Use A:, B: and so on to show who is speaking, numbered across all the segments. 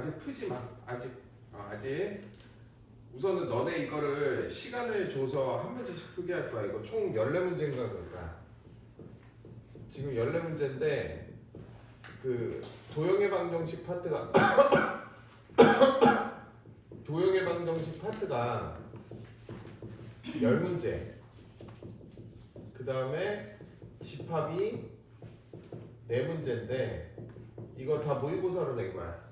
A: 아직 푸지 마. 아직. 우선은 너네 이거를 시간을 줘서 한 문제씩 풀게 할 거야. 이거 총 14문제인가 그럴까? 지금 14문제인데 그 도형의 방정식 파트가 도형의 방정식 파트가 10문제. 그 다음에 집합이 4문제인데 이거 다 모의고사로 낸 거야.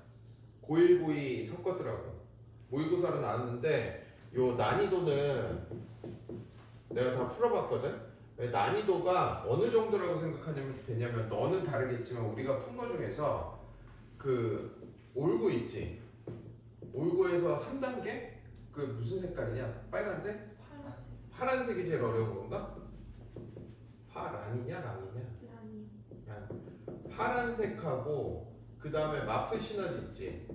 A: 고1, 고2 섞었더라고. 모의고사로 나왔는데 요 난이도는 내가 다 풀어봤거든. 난이도가 어느 정도라고 생각하냐면 되냐면 너는 다르겠지만 우리가 푼 거 중에서 그 올고 있지. 올고에서 3단계? 그 무슨 색깔이냐? 빨간색? 파란색이 제일 어려운 건가? 란이냐? 란. 파란색하고 그 다음에 마플 시너지 있지.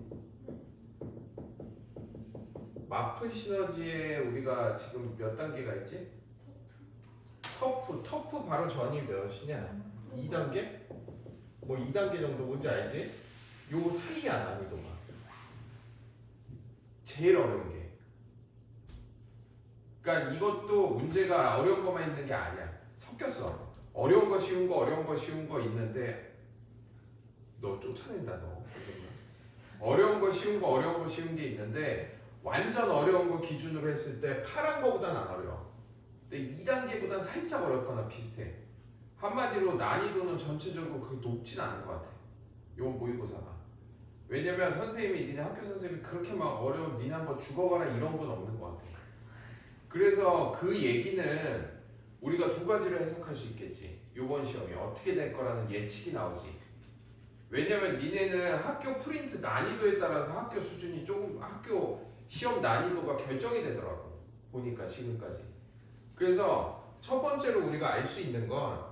A: 마플 시너지에 우리가 지금 몇 단계가 있지? 터프 바로 전이 몇이냐? 2단계? 뭐 2단계 정도 뭔지 알지? 요 사이야 난이도가 제일 어려운 게. 그러니까 이것도 문제가 어려운 것만 있는 게 아니야. 섞였어. 어려운 거 쉬운 거 있는데 너 쫓아낸다 너. 어려운 거 쉬운 게 있는데 완전 어려운 거 기준으로 했을 때 파란 거보단 안 어려워. 근데 2단계보단 살짝 어렵거나 비슷해. 한마디로 난이도는 전체적으로 그렇게 높진 않은 것 같아. 요 모의고사가. 왜냐면 선생님이 니네 학교 선생님이 그렇게 막 어려운 니네 한번 죽어봐라 이런 건 없는 것 같아. 그래서 그 얘기는 우리가 두 가지로 해석할 수 있겠지. 요번 시험이 어떻게 될 거라는 예측이 나오지. 왜냐면 니네는 학교 프린트 난이도에 따라서 학교 수준이 조금 학교 시험 난이도가 결정이 되더라고. 보니까 지금까지. 그래서 첫 번째로 우리가 알 수 있는 건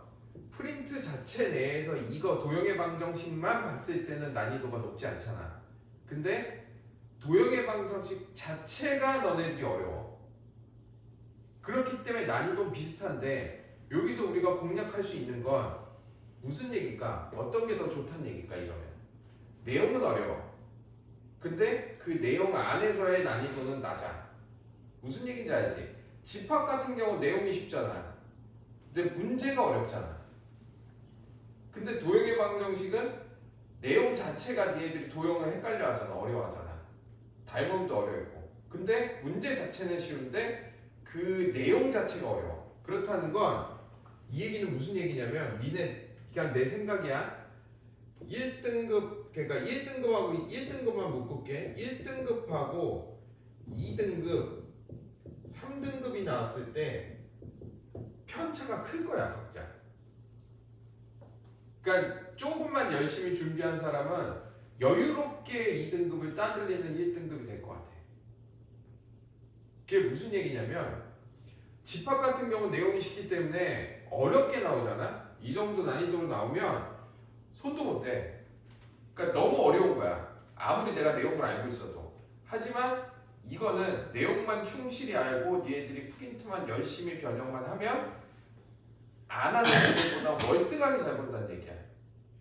A: 프린트 자체 내에서 이거 도형의 방정식만 봤을 때는 난이도가 높지 않잖아. 근데 도형의 방정식 자체가 너네들이 어려워. 그렇기 때문에 난이도는 비슷한데 여기서 우리가 공략할 수 있는 건 무슨 얘기일까? 어떤 게 더 좋다는 얘기일까? 이러면 내용은 어려워. 근데 그 내용 안에서의 난이도는 낮아. 무슨 얘기인지 알지? 집합 같은 경우 내용이 쉽잖아. 근데 문제가 어렵잖아. 근데 도형의 방정식은 내용 자체가 니네들이 도형을 헷갈려 하잖아. 어려워하잖아. 닮음도 어려웠고. 근데 문제 자체는 쉬운데 그 내용 자체가 어려워. 그렇다는 건 이 얘기는 무슨 얘기냐면 니네 그냥 내 생각이야. 1등급 그러니까 1등급하고 1등급만 묶을게. 1등급하고 2등급 3등급이 나왔을 때 편차가 클 거야 각자. 그러니까 조금만 열심히 준비한 사람은 여유롭게 2등급을 따돌리는 1등급이 될 것 같아. 그게 무슨 얘기냐면 집합 같은 경우 내용이 쉽기 때문에 어렵게 나오잖아. 이 정도 난이도로 나오면 손도 못 대. 그러니까 너무 어려운 거야. 아무리 내가 내용을 알고 있어도. 하지만 이거는 내용만 충실히 알고 얘들이 프린트만 열심히 변형만 하면 안 하는 애들보다 월등하게 잘 본다는 얘기야.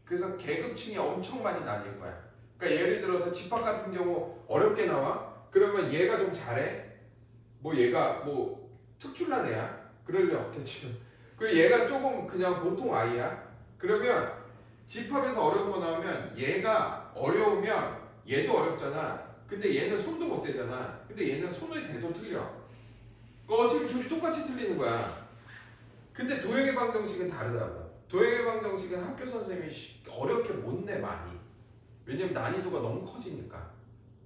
A: 그래서 계급층이 엄청 많이 나뉠 거야. 그러니까 예를 들어서 집합 같은 경우 어렵게 나와. 그러면 얘가 좀 잘해. 뭐 얘가 뭐 특출난 애야. 그럴 리 없겠지. 그리고 얘가 조금 그냥 보통 아이야. 그러면 집합에서 어려운 거 나오면 얘가 어려우면 얘도 어렵잖아. 근데 얘는 손도 못 대잖아. 근데 얘는 손을 대도 틀려. 어차피 둘이 똑같이 틀리는 거야. 근데 도형의 방정식은 다르다고. 도형의 방정식은 학교 선생님이 어렵게 못 내 많이. 왜냐면 난이도가 너무 커지니까.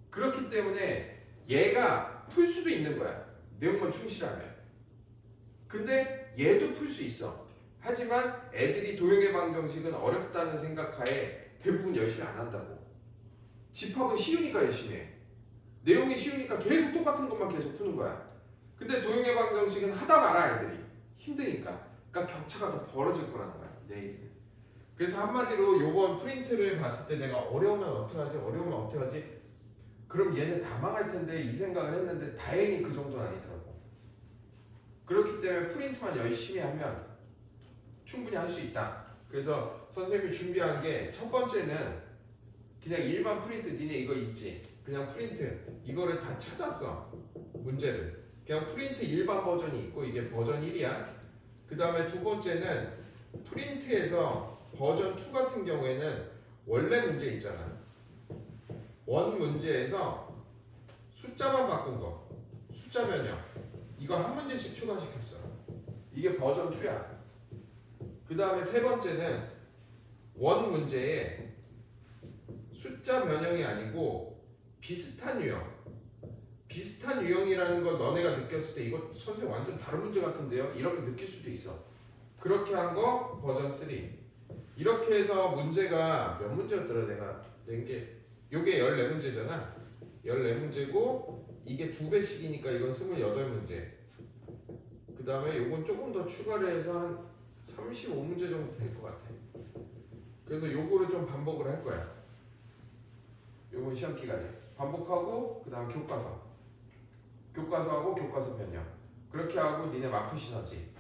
A: 그렇기 때문에 얘가 풀 수도 있는 거야. 내용만 충실하면. 근데 얘도 풀 수 있어. 하지만 애들이 도형의 방정식은 어렵다는 생각하에 대부분 열심히 안 한다고. 집합은 쉬우니까 열심히 해. 내용이 쉬우니까 계속 똑같은 것만 계속 푸는 거야. 근데 도형의 방정식은 하다 말아 애들이. 힘드니까. 그러니까 격차가 더 벌어질 거라는 거야. 내 얘기는. 그래서 한마디로 요번 프린트를 봤을 때 내가 어려우면 어떻게 하지? 그럼 얘네 다 망할 텐데 이 생각을 했는데 다행히 그 정도는 아니더라고. 그렇기 때문에 프린트만 열심히 하면 충분히 할 수 있다. 그래서 선생님이 준비한 게 첫 번째는 그냥 일반 프린트 니네 이거 있지? 그냥 프린트 이거를 다 찾았어 문제를. 그냥 프린트 일반 버전이 있고 이게 버전 1이야. 그 다음에 두 번째는 프린트에서 버전 2 같은 경우에는 원래 문제 있잖아. 원 문제에서 숫자만 바꾼 거 숫자 변형 이거 한 문제씩 추가시켰어. 이게 버전 2야. 그 다음에 세 번째는 원 문제에 숫자 변형이 아니고 비슷한 유형. 비슷한 유형이라는 건 너네가 느꼈을 때 이거 선생님 완전 다른 문제 같은데요? 이렇게 느낄 수도 있어. 그렇게 한 거 버전 3. 이렇게 해서 문제가 몇 문제였더라 내가 낸 게. 요게 14문제잖아. 14문제고 이게 2배씩이니까 이건 28문제. 그 다음에 요건 조금 더 추가를 해서 한 35문제 정도 될 것 같아. 그래서 요거를 좀 반복을 할 거야. 요건 시험 기간에 반복하고 그 다음 교과서하고 교과서 변형 그렇게 하고 니네 마프 시너지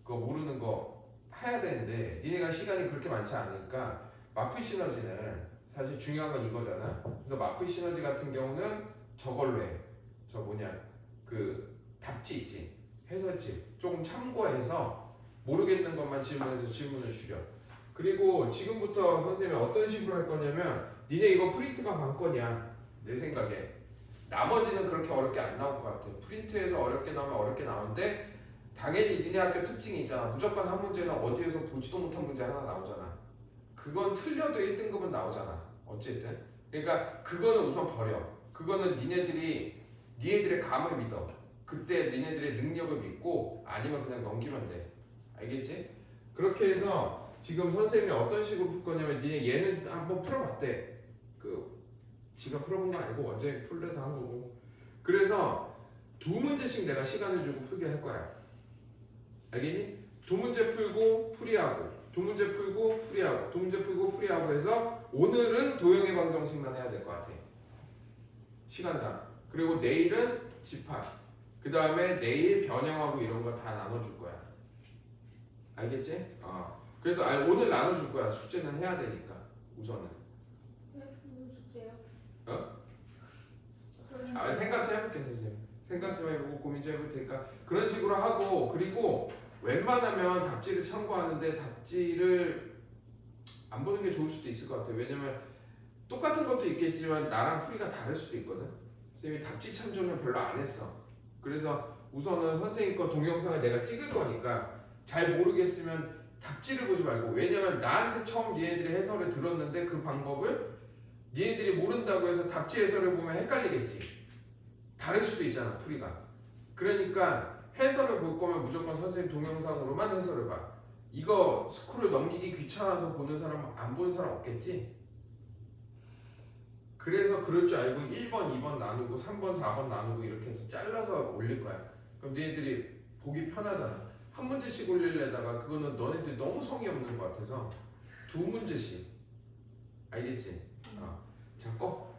A: 그거 모르는 거 해야 되는데 니네가 시간이 그렇게 많지 않으니까 마프 시너지는 사실 중요한 건 이거잖아. 그래서 마프 시너지 같은 경우는 저걸로 해. 저 뭐냐 그 답지 있지 해설지 조금 참고해서 모르겠는 것만 질문해서 질문을 줄여. 그리고 지금부터 선생님이 어떤 식으로 할 거냐면 니네 이거 프린트가 관건이야 내 생각에. 나머지는 그렇게 어렵게 안 나올 것 같아. 프린트에서 어렵게 나오면 어렵게 나오는데 당연히 니네 학교 특징이 있잖아. 무조건 한 문제는 어디에서 보지도 못한 문제 하나 나오잖아. 그건 틀려도 1등급은 나오잖아. 어쨌든. 그러니까 그거는 우선 버려. 그거는 니네들의 감을 믿어. 그때 니네들의 능력을 믿고 아니면 그냥 넘기면 돼. 알겠지? 그렇게 해서 지금 선생님이 어떤 식으로 풀 거냐면 니네 얘는 한번 풀어봤대. 지가 풀어본 거 아니고 원장이 풀려서 한 거고. 그래서 2문제씩 내가 시간을 주고 풀게 할 거야. 알겠니? 2문제 풀고 풀이하고 2문제 풀고 풀이하고 2문제 풀고 풀이하고 해서 오늘은 도형의 방정식만 해야 될 것 같아. 시간상. 그리고 내일은 집합. 그 다음에 내일 변형하고 이런 거 다 나눠줄 거야. 알겠지? 그래서 오늘 나눠줄 거야. 숙제는 해야 되니까 우선은. 생각 좀 해볼게 선생님. 생각 좀 해보고 고민 좀 해볼 테니까 그런 식으로 하고. 그리고 웬만하면 답지를 참고하는데 답지를 안 보는 게 좋을 수도 있을 것 같아요. 왜냐면 똑같은 것도 있겠지만 나랑 풀이가 다를 수도 있거든. 선생님이 답지 참조는 별로 안 했어. 그래서 우선은 선생님 거 동영상을 내가 찍을 거니까 잘 모르겠으면 답지를 보지 말고. 왜냐면 나한테 처음 얘네들이 해설을 들었는데 그 방법을 니네들이 모른다고 해서 답지 해설을 보면 헷갈리겠지. 다를 수도 있잖아 풀이가. 그러니까 해설을 볼 거면 무조건 선생님 동영상으로만 해설을 봐. 이거 스크롤 넘기기 귀찮아서 보는 사람 안 보는 사람 없겠지. 그래서 그럴 줄 알고 1번, 2번 나누고 3번, 4번 나누고 이렇게 해서 잘라서 올릴 거야. 그럼 니네들이 보기 편하잖아. 한 문제씩 올리려다가 그거는 너네들이 너무 성의 없는 것 같아서 2문제씩. 알겠지? 자, 꼭